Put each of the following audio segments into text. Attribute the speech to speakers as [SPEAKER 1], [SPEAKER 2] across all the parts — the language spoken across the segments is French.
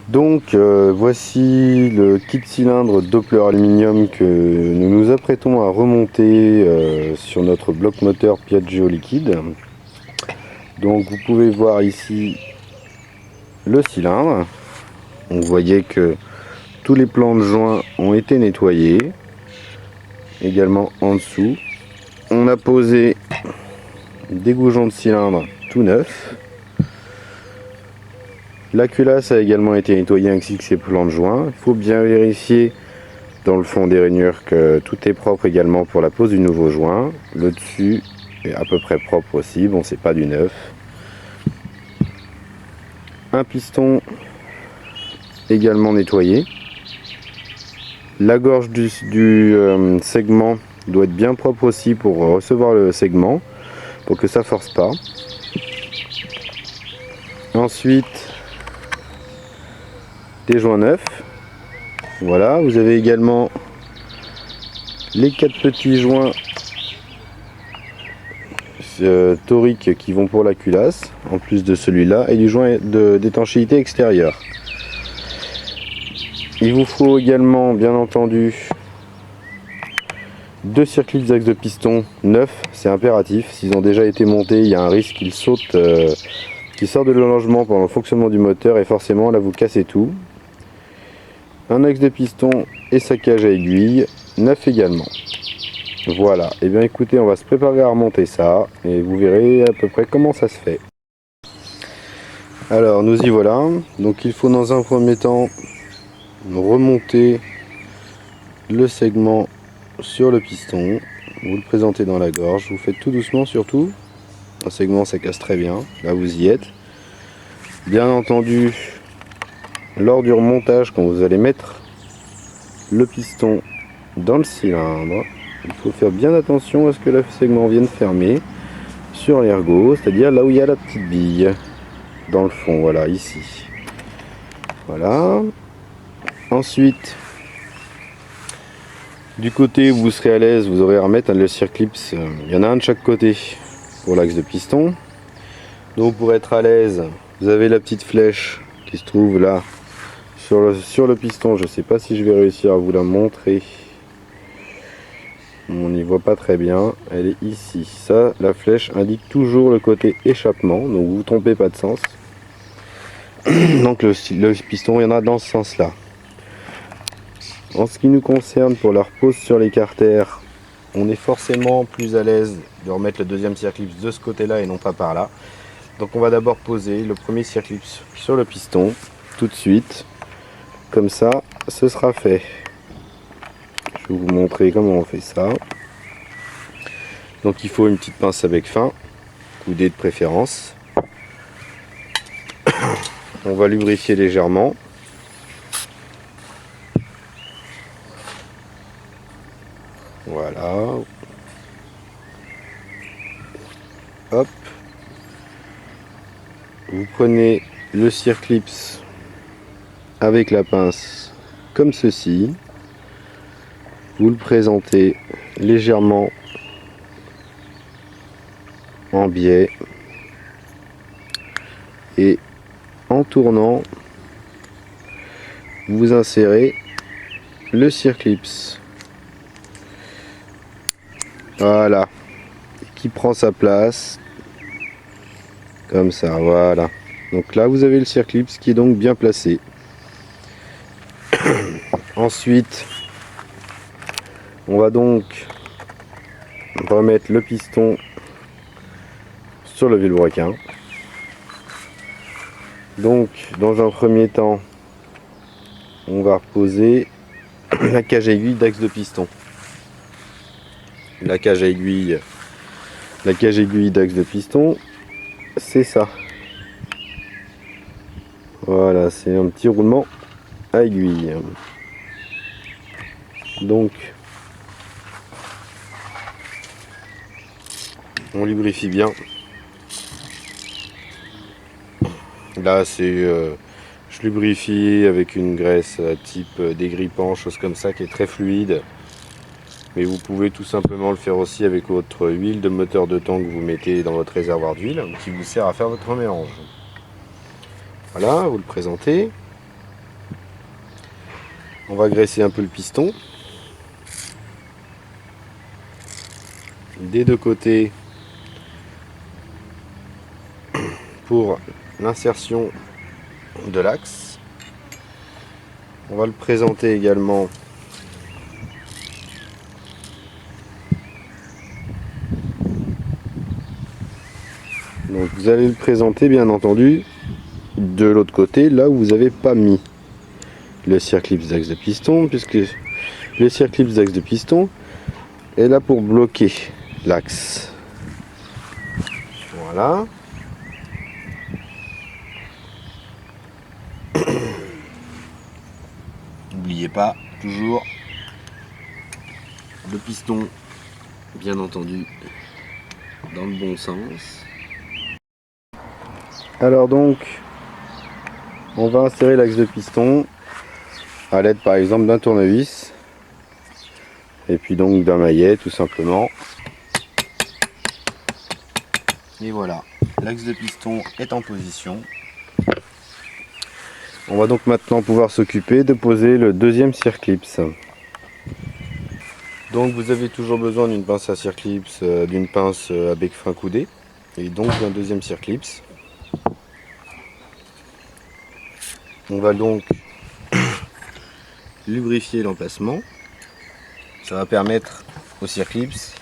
[SPEAKER 1] Donc voici le kit cylindre Doppler aluminium que nous nous apprêtons à remonter sur notre bloc moteur Piaggio liquide. Donc vous pouvez voir ici le cylindre. On voyait que tous les plans de joint ont été nettoyés. Également en dessous. On a posé des goujons de cylindre tout neufs. La culasse a également été nettoyée ainsi que ses plans de joint. Il faut bien vérifier dans le fond des rainures que tout est propre également pour la pose du nouveau joint. Le dessus est à peu près propre aussi, bon c'est pas du neuf. Un piston également nettoyé. La gorge du segment doit être bien propre aussi pour recevoir le segment, pour que ça force pas. Ensuite, des joints neufs. Voilà, vous avez également les 4 petits joints toriques qui vont pour la culasse, en plus de celui-là, et du joint d'étanchéité extérieure. Il vous faut également, bien entendu, 2 circuits d'axe de piston neufs, c'est impératif. S'ils ont déjà été montés, il y a un risque qu'ils sautent, qu'ils sortent de l'allongement pendant le fonctionnement du moteur, et forcément là vous cassez tout. Un axe de piston et sa cage à aiguille, neuf également. Voilà, et bien écoutez, on va se préparer à remonter ça, et vous verrez à peu près comment ça se fait. Alors nous y voilà, donc il faut dans un premier temps remonter le segment sur le piston, vous le présentez dans la gorge, vous faites tout doucement surtout, un segment ça casse très bien, là vous y êtes. Bien entendu, lors du remontage, quand vous allez mettre le piston dans le cylindre, il faut faire bien attention à ce que le segment vienne fermer sur l'ergot, c'est-à-dire là où il y a la petite bille, dans le fond, voilà, ici. Voilà. Ensuite, du côté où vous serez à l'aise, vous aurez à remettre le circlips, il y en a un de chaque côté pour l'axe de piston. Donc pour être à l'aise, vous avez la petite flèche qui se trouve là sur le piston. Je ne sais pas si je vais réussir à vous la montrer. On n'y voit pas très bien, elle est ici. Ça, la flèche indique toujours le côté échappement, donc vous ne vous trompez pas de sens. Donc le piston, il y en a dans ce sens-là. En ce qui nous concerne, pour la repose sur les carters, on est forcément plus à l'aise de remettre le deuxième circlips de ce côté-là et non pas par là. Donc on va d'abord poser le premier circlips sur le piston, tout de suite. Comme ça, ce sera fait. Je vais vous montrer comment on fait ça. Donc il faut une petite pince à bec fin, coudée de préférence. On va lubrifier légèrement. Voilà. Hop. Vous prenez le circlips avec la pince comme ceci. Vous le présentez légèrement en biais et en tournant, vous insérez le circlips. Voilà, qui prend sa place comme ça, voilà. Donc là vous avez le circlips qui est donc bien placé. Ensuite, on va donc remettre le piston sur le vilebrequin. Donc dans un premier temps, on va reposer la cage à aiguille d'axe de piston. La cage à aiguille d'axe de piston, c'est ça. Voilà, c'est un petit roulement à aiguille. Donc on lubrifie bien. Là je lubrifie avec une graisse type dégrippant, chose comme ça, qui est très fluide. Mais vous pouvez tout simplement le faire aussi avec votre huile de moteur de temps que vous mettez dans votre réservoir d'huile, qui vous sert à faire votre mélange. Voilà, vous le présentez. On va graisser un peu le piston des deux côtés pour l'insertion de l'axe. On va le présenter également donc vous allez le présenter bien entendu de l'autre côté, là où vous n'avez pas mis le circlips d'axe de piston, puisque le circlips d'axe de piston est là pour bloquer l'axe. Voilà. N'oubliez pas toujours le piston, bien entendu, dans le bon sens. Alors donc, on va insérer l'axe de piston à l'aide par exemple d'un tournevis et puis donc d'un maillet tout simplement. Et voilà, l'axe de piston est en position. On va donc maintenant pouvoir s'occuper de poser le deuxième circlips. Donc vous avez toujours besoin d'une pince à circlips, d'une pince à bec fin coudé et donc d'un deuxième circlips. On va donc lubrifier l'emplacement. Ça va permettre au circlips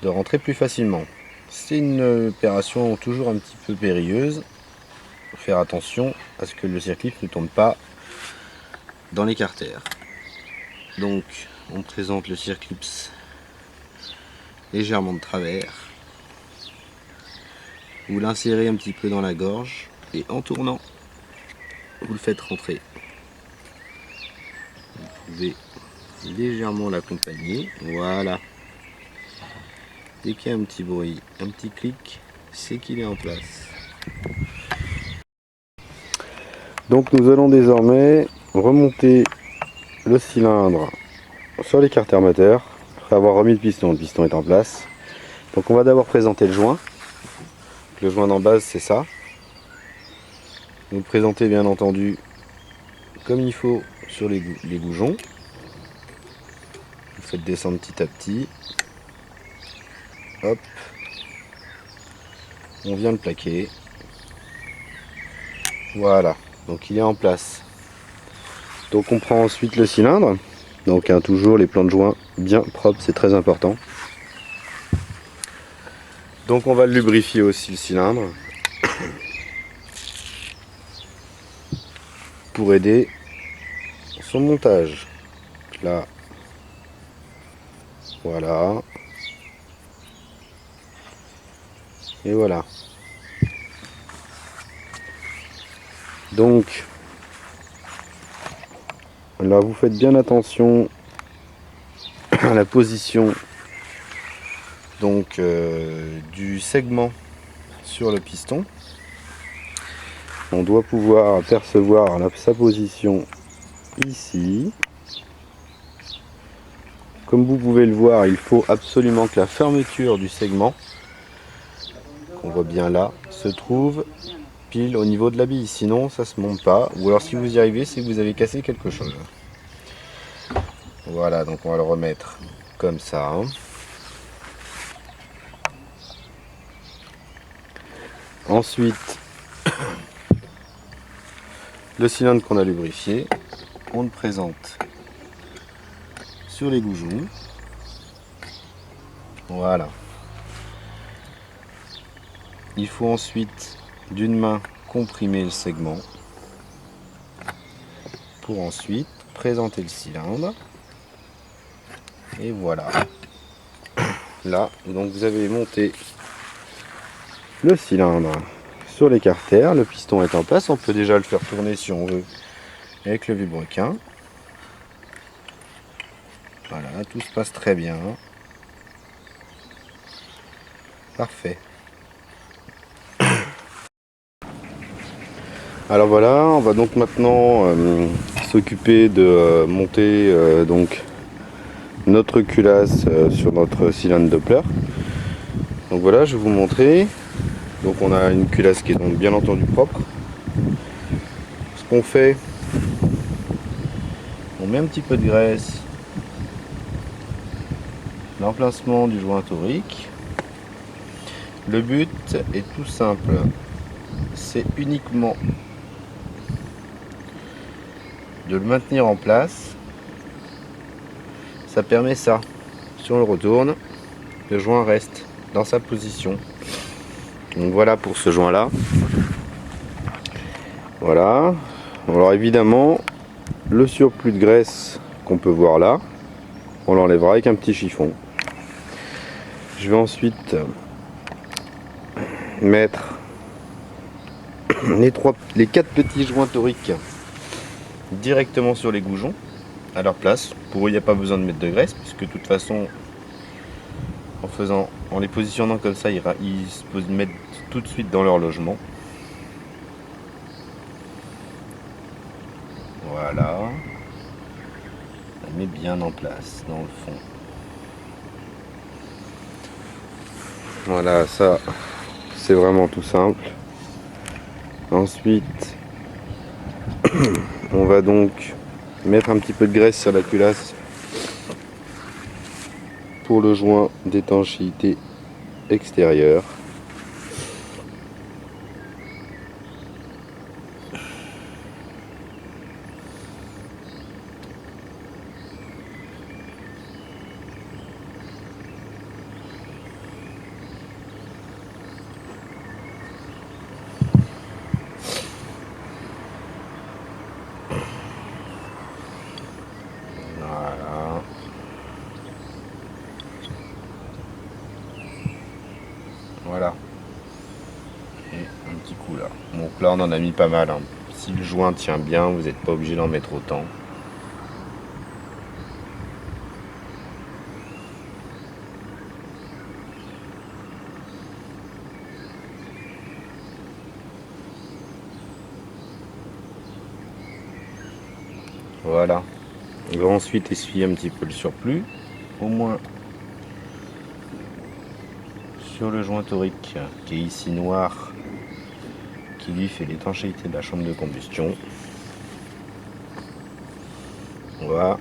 [SPEAKER 1] de rentrer plus facilement. C'est une opération toujours un petit peu périlleuse. Faut faire attention à ce que le circlips ne tombe pas dans l'écartère. Donc on présente le circlips légèrement de travers. Vous l'insérez un petit peu dans la gorge et en tournant, vous le faites rentrer. Vous pouvez légèrement l'accompagner. Voilà. Dès qu'il y a un petit bruit, un petit clic, c'est qu'il est en place. Donc nous allons désormais remonter le cylindre sur l'écarteur moteur après avoir remis le piston. Le piston est en place. Donc on va d'abord présenter le joint. Le joint d'en base, c'est ça. Vous le présentez bien entendu comme il faut sur les goujons. Vous faites descendre petit à petit. Hop. On vient le plaquer. Voilà. Donc il est en place. Donc on prend ensuite le cylindre. Donc toujours les plans de joint bien propres, c'est très important. Donc on va le lubrifier aussi le cylindre pour aider son montage. Là, voilà. Et voilà. Donc là vous faites bien attention à la position donc du segment sur le piston. On doit pouvoir apercevoir sa position ici. Comme vous pouvez le voir, il faut absolument que la fermeture du segment, qu'on voit bien là, se trouve pile au niveau de la bille. Sinon ça se monte pas. Ou alors si vous y arrivez, c'est que vous avez cassé quelque chose. Voilà, donc on va le remettre comme ça. Ensuite, le cylindre qu'on a lubrifié, on le présente sur les goujons. Voilà. Il faut ensuite d'une main comprimer le segment pour ensuite présenter le cylindre. Et voilà. Là, donc vous avez monté le cylindre sur l'écartère, le piston est en place, on peut déjà le faire tourner si on veut avec le vilebrequin. Voilà, tout se passe très bien. Parfait. Alors voilà, on va donc maintenant s'occuper de monter donc notre culasse sur notre cylindre Doppler. Donc voilà, je vais vous montrer. Donc on a une culasse qui est donc bien entendu propre. Ce qu'on fait, On met un petit peu de graisse. L'emplacement du joint torique. Le but est tout simple. C'est uniquement de le maintenir en place. Ça permet ça. Si on le retourne, le joint reste dans sa position. Donc voilà pour ce joint là. Voilà. Alors évidemment, le surplus de graisse qu'on peut voir là, on l'enlèvera avec un petit chiffon. Je vais ensuite mettre les 4 petits joints toriques directement sur les goujons à leur place. Pour eux, il n'y a pas besoin de mettre de graisse puisque de toute façon, en les positionnant comme ça, ils se mettent tout de suite dans leur logement. Voilà. Elle met bien en place dans le fond. Voilà, ça c'est vraiment tout simple. Ensuite, on va donc mettre un petit peu de graisse sur la culasse pour le joint d'étanchéité extérieure. Voilà. Voilà. Et un petit coup là. Donc là on en a mis pas mal. Hein. Si le joint tient bien, vous n'êtes pas obligé d'en mettre autant. Voilà. On va ensuite essuyer un petit peu le surplus. Au moins sur le joint torique qui est ici noir, qui lui fait l'étanchéité de la chambre de combustion. Voilà.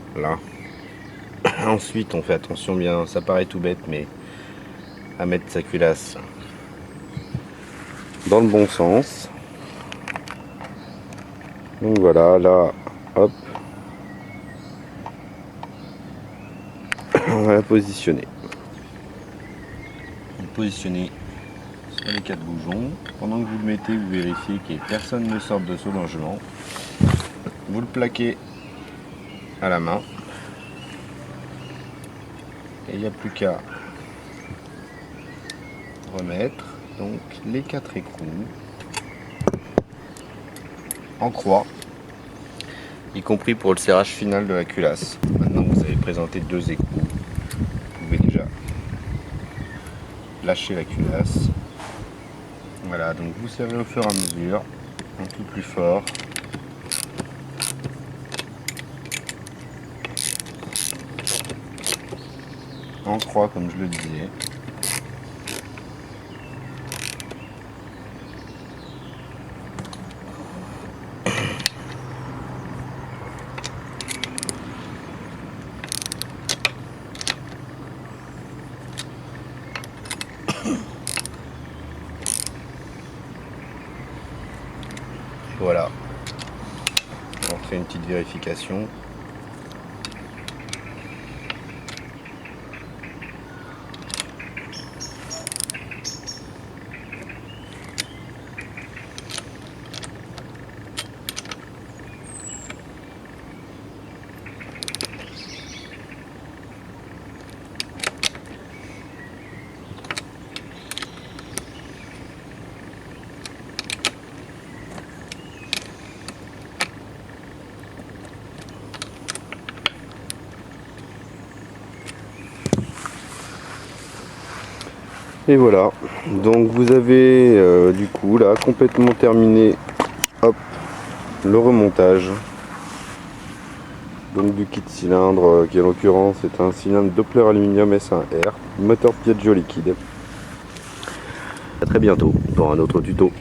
[SPEAKER 1] Ensuite on fait attention bien, ça paraît tout bête, mais à mettre sa culasse dans le bon sens. Donc voilà, là, hop, on va la positionner. Vous positionnez sur les 4 boujons. Pendant que vous le mettez, vous vérifiez que personne ne sort de ce logement. Vous le plaquez à la main. Et il n'y a plus qu'à remettre donc les 4 écrous en croix, y compris pour le serrage final de la culasse. Maintenant que vous avez présenté 2 écrous, vous pouvez déjà lâcher la culasse. Voilà, donc vous serrez au fur et à mesure, un peu plus fort. En croix comme je le disais. Voilà. On fait une petite vérification. Et voilà, donc vous avez du coup là complètement terminé, hop, le remontage donc du kit cylindre qui en l'occurrence est un cylindre Doppler aluminium S1R, moteur Piaggio liquide. A très bientôt pour un autre tuto.